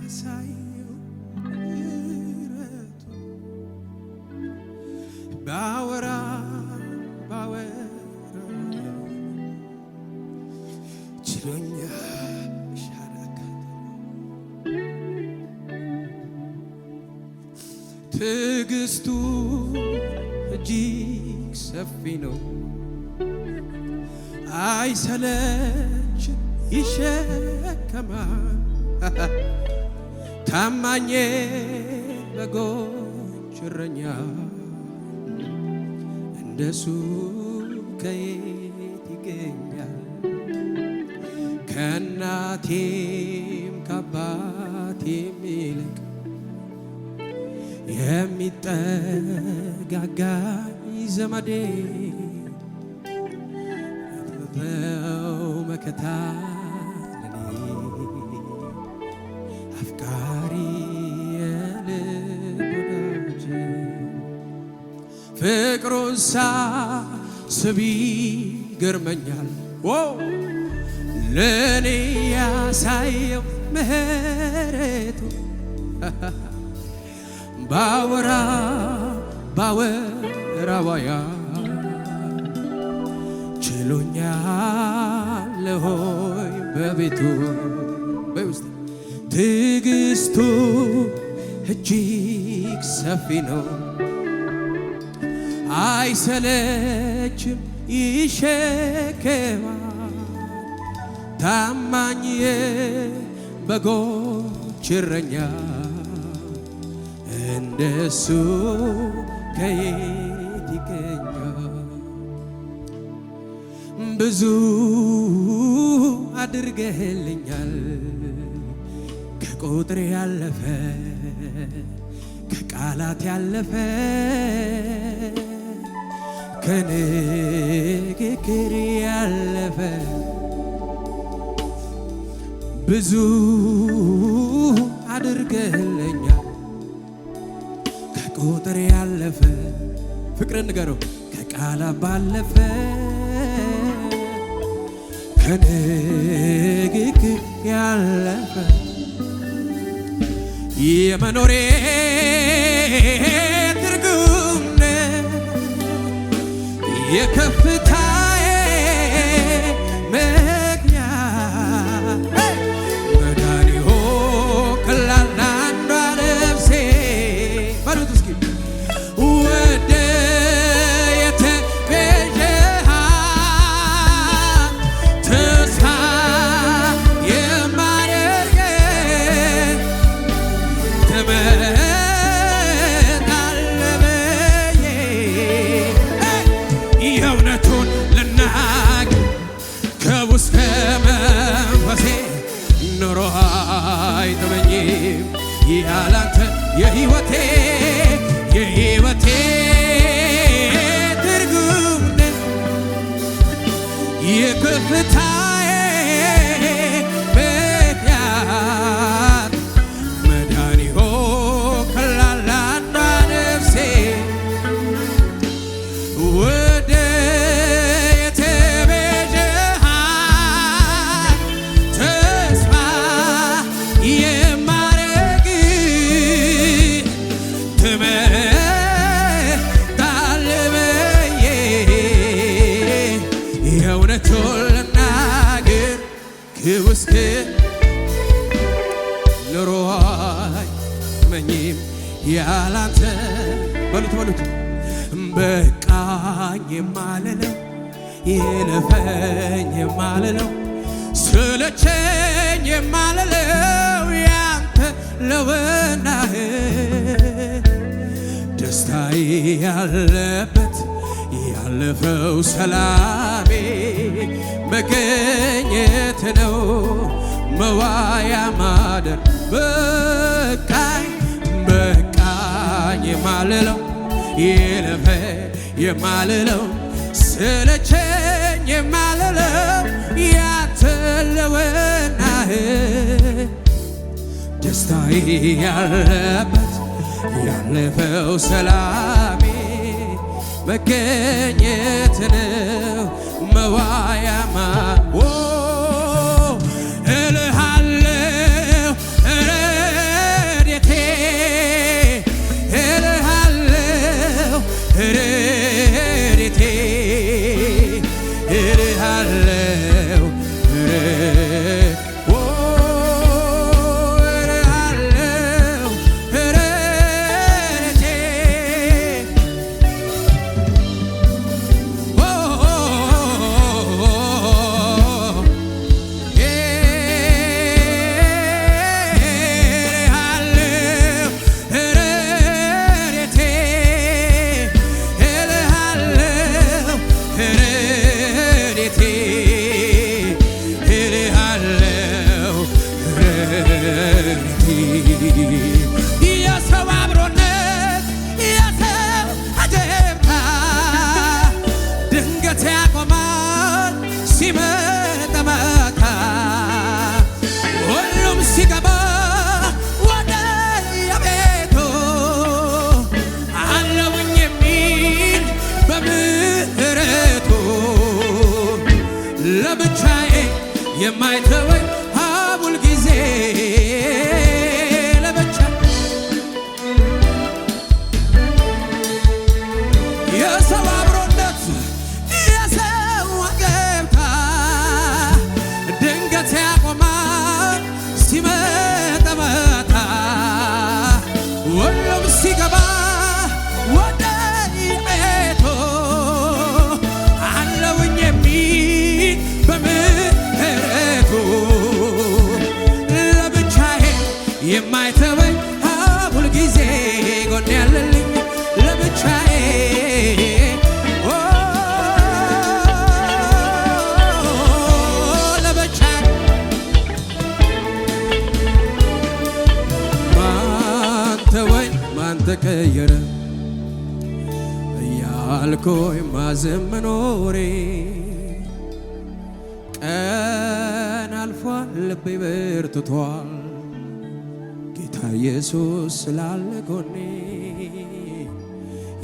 ያሳየው ምሕረቱ ባወራ ችሎኛል ሻራካት ትዕግስቱ እጅግ ሰፊ ነው አይሰለችም ይሸከማል ታማኝ በጎች እረኛ እንደሱ ከየት ይገኛል ከእናቴም ከአባቴም ይልቅ የሚጠጋጋኝ ዘመዴ ነው መከታ ለኔ አፍቃሪ የልብ ወዳጅ ፍቅሩን ሳስብ ይገርመኛል ለኔ ያሳየው ምሕረቱ ባወራዋያ ችሎኛል ሆይ በቤቱ በውስጥ ትዕግስቱ እጅግ ሰፊ ነው አይሰለችም ይሸከማል ታማኝ በጎች እረኛ እንደሱ ከየት ይገኛል ብዙ አድርገህልኛል ከቁጥር ያለፈ ከቃላት ያለፈ ከንግግር ያለፈ ብዙ አድርገህልኛል ከቁጥር ያለፈ ፍቅርን ንገረው ከቃላት ባለፈ ከንግግር ያለፈ የመኖሬ ትርጉም የከፍታዬ ምክንያት መድኃኒሆ ከላና አንዷ ነፍሴ በሉት እስኪ ወደ የተቤዠሃት ተስፋ የማደርግ ትመጣለህ ብዬ የእውነቱን ልናገር ከውስጥ መንፈሴ ኑሮ አይጥመኝም ያላንተ የሕይወቴ ትርጉም የከፍታዬ ምክንያት መድኃኒሆ ከላላና ነፍሴ ወደ የተቤዠሃት ተስፋ የማደርግ ትመጣለህ ብዬ የእውነቱን ልናገር ከውስጥ ኑሮ አይጥመኝም ያላንተ በሉት በቃኝ የማልለው ይለፈኝ የማልለው ስለቸኝ የማልለው ያንተ ለወናህ ደስታዬ ያለበት ያለፈው ሰላሜ መገኘት ነው መዋያ ማደር በቃኝ የማልለው ይለፈኝ የማልለው ስለቸኝ የማልለው ያንተ ለወናህ ደስታዬ ያለበት ያለፈው ሰላሜ መገኘት ነው መዋያማ እልሃለሁ እረዳሃለሁ የሰው አብሮነት የሰው አጀብታ ድንገት ያቆማል ሲመጣ ማታ ሁሉም ሲገባ ወደ የቤቱ አለውኝ የሚል በምህረቱ ለብቻዬ የማይተወኝ ሁል ጊዜ ለብቻ የሰው አብሮነት የሰው አገብታ ድንገት ያቆማል ሲመጣ ማታ ሁሉም ሲገባ ወደ ቤቱ አለውኝ የሚል በምህረቱ ለብቻዬ የማይተወኝ ሁል ጊዜ ጎን ያለልኝ ለብቻዬ ለብቻዬ ማን ተወኝ ማን ተቀየረ እያልኩኝ ማዘን መኖሬ ቀን አልፏል ልቤ በርትቷል ጌታ ኢየሱስ ስላለ ጎኔ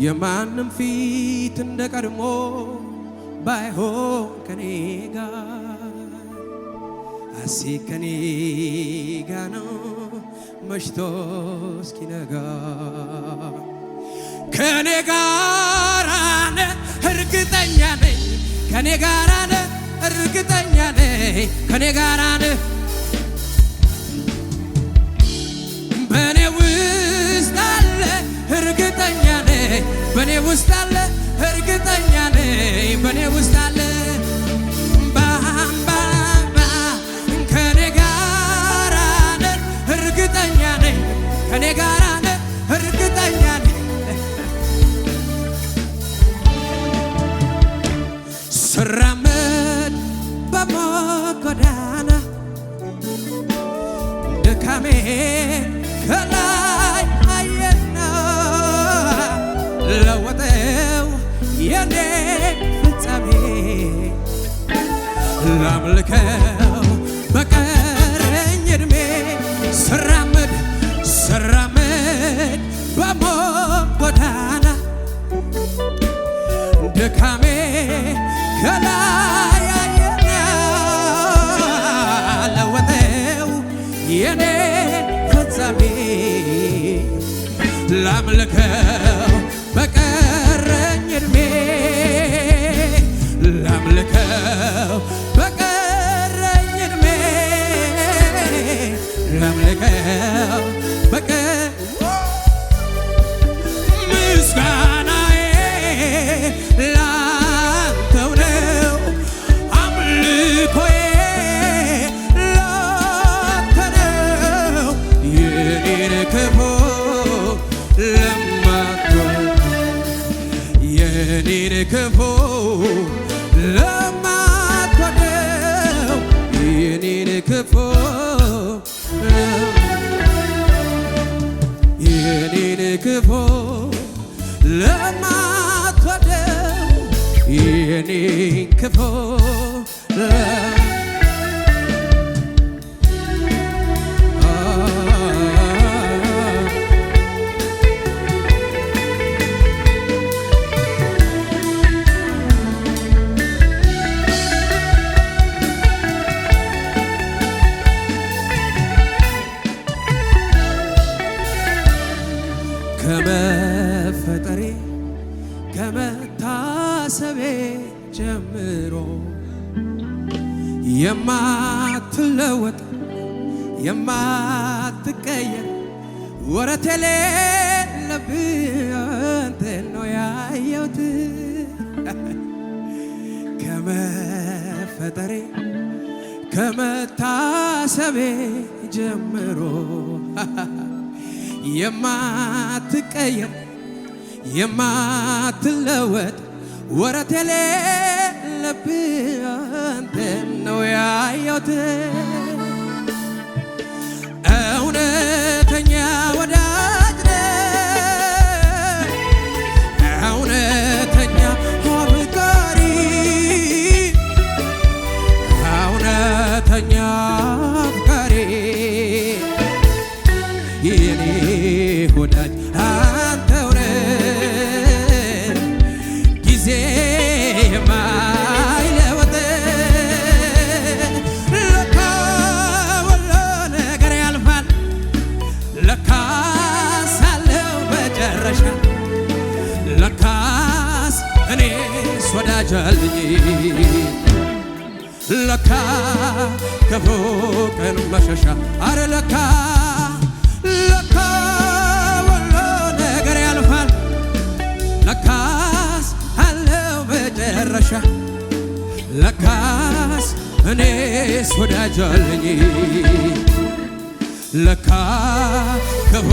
የማንም ፊት እንደ ቀድሞ ባይሆን ከኔ ጋር አሲ ከኔ ጋር ነው መሽቶ እስኪነጋ ከኔ ጋር ነህ እርግጠኛ ነኝ ከኔ ጋር ነህ እርግጠኛ ነኝ ከኔ ጋር ነህ በኔ ውስጥ አለ እርግጠኛ ነኝ በኔ ውስጥ አለ እርግጠኛ ነኝ በኔ ውስጥ አለ ባምባባ ከኔ ጋር ነህ እርግጠኛ ነኝ ከኔ ጋር ነህ እርግጠኛ ነኝ ስራመድ በሞት ጎዳና ድካሜ ከላይ አየና ለወጠው የኔ ፍጻሜ ላምልከው በቀረኝ ዕድሜ ስራመድ በሞት ጎዳና ድካሜ ከላይ አየና ለወጠው የኔ ፍጻሜ ላምልከው በቀረኝ ዕድሜ ላምልከው በቀረኝ ዕድሜ ላምልከው ምስጋናዬ ላንተው ነው አምልኮዬ ላንተ ነው የኔን ክፉ የኔን ክፉ ለማትወደው የኔን ክፉ የኔን ክፉ ለማትወደው የኔን ክፉ ከመፈጠሬ ከመታሰቤ ጀምሮ የማትለወጥ የማትቀየር ወረት የሌለብህ አንተን ነው ያየሁት ከመፈጠሬ ከመታሰቤ ጀምሮ የማትቀየር የማትለወጥ ወረት የሌለብህ አንተን ነው ያየሁት ወዳጃልኝ ለካ ክፉ ቀን መሸሻ አረ ለካ ሁሉ ነገር ያልፋል ለካስ አለው መጨረሻ ለካስ እኔስ ወዳጃልኝ ለካ ክፉ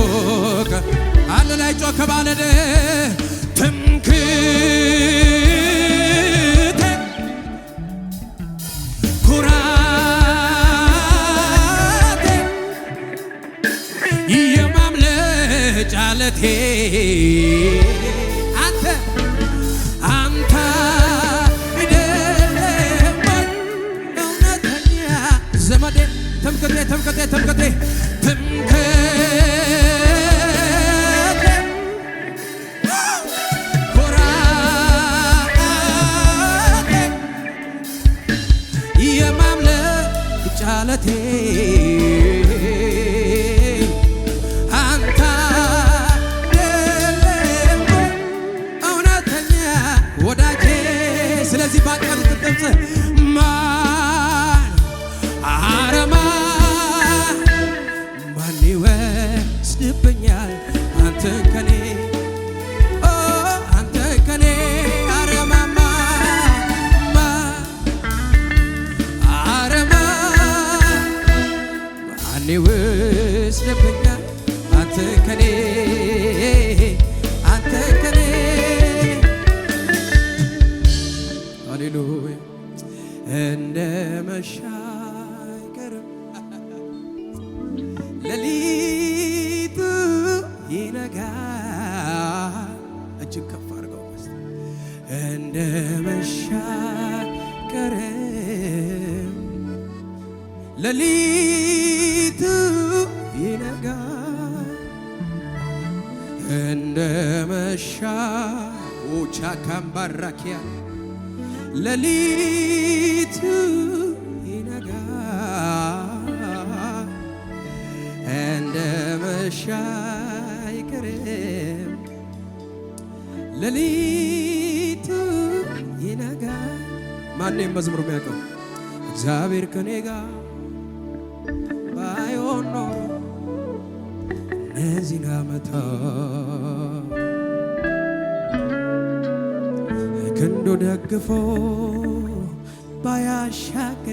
ቀን አለ ላይ ጮክ ባለደ ትምክህቴ ኩራቴ የማምለጫ ዓለቴ አንተ አይደለም እውነተኛ ዘመዴ ትምክህቴ ትምክህቴ ጫለቴ አንተ አይደለም እውነተኛ ወዳጄ ስለዚህ ባቀር ትጥምጽ ማን ይወስድብኛል አንተን ከኔ ይወስድብኛል አንተን ከኔ ሃሌሉያ እንደ መሻ አይቀርም ሌሊቱ ይነጋል እጅግ ከፍ አድርገው እንደ መሻ አይቀርም ሌሊቱ ይነጋል እንደ መሻ ቻካምባራኪያ ሌሊቱ ይነጋል እንደ መሻ አይቀርም ሌሊቱ ይነጋል። ማንም መዝሙር የሚያውቀው እግዚአብሔር ከኔ ጋር ባይሆን ኖሮ እነዚህን ዓመታት ክንዱ ደግፎ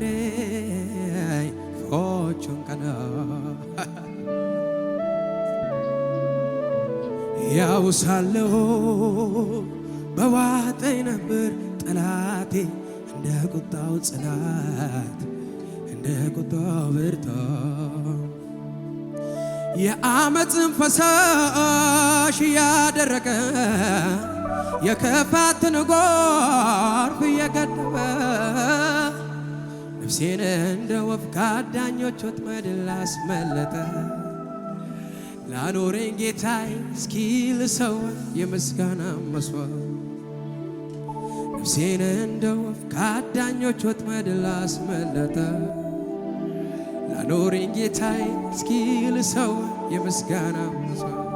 ባያሻግረኝ ክፉዎቹን ቀናት ያው ሳለሁ በዋጠኝ ነበር ጠላቴ እንደ ቁጣው ጽናት እንደ ቁጣው ብርታት የዓመፅን ፈሳሽ ያደረቀ የክፋትን ጎርፍ እየገደበ ነፍሴን እንደ ወፍ ከአዳኞች ወጥመድ ላስመለጠ ላኖረኝ ጌታዬ እስኪ ልሰዋ የምስጋና መሥዋዕት ነፍሴን እንደ ወፍ ከአዳኞች ወጥመድ ላስመለጠ ላኖረኝ ጌታዬ እስኪ ልሰዋ የምስጋና መሥዋዕት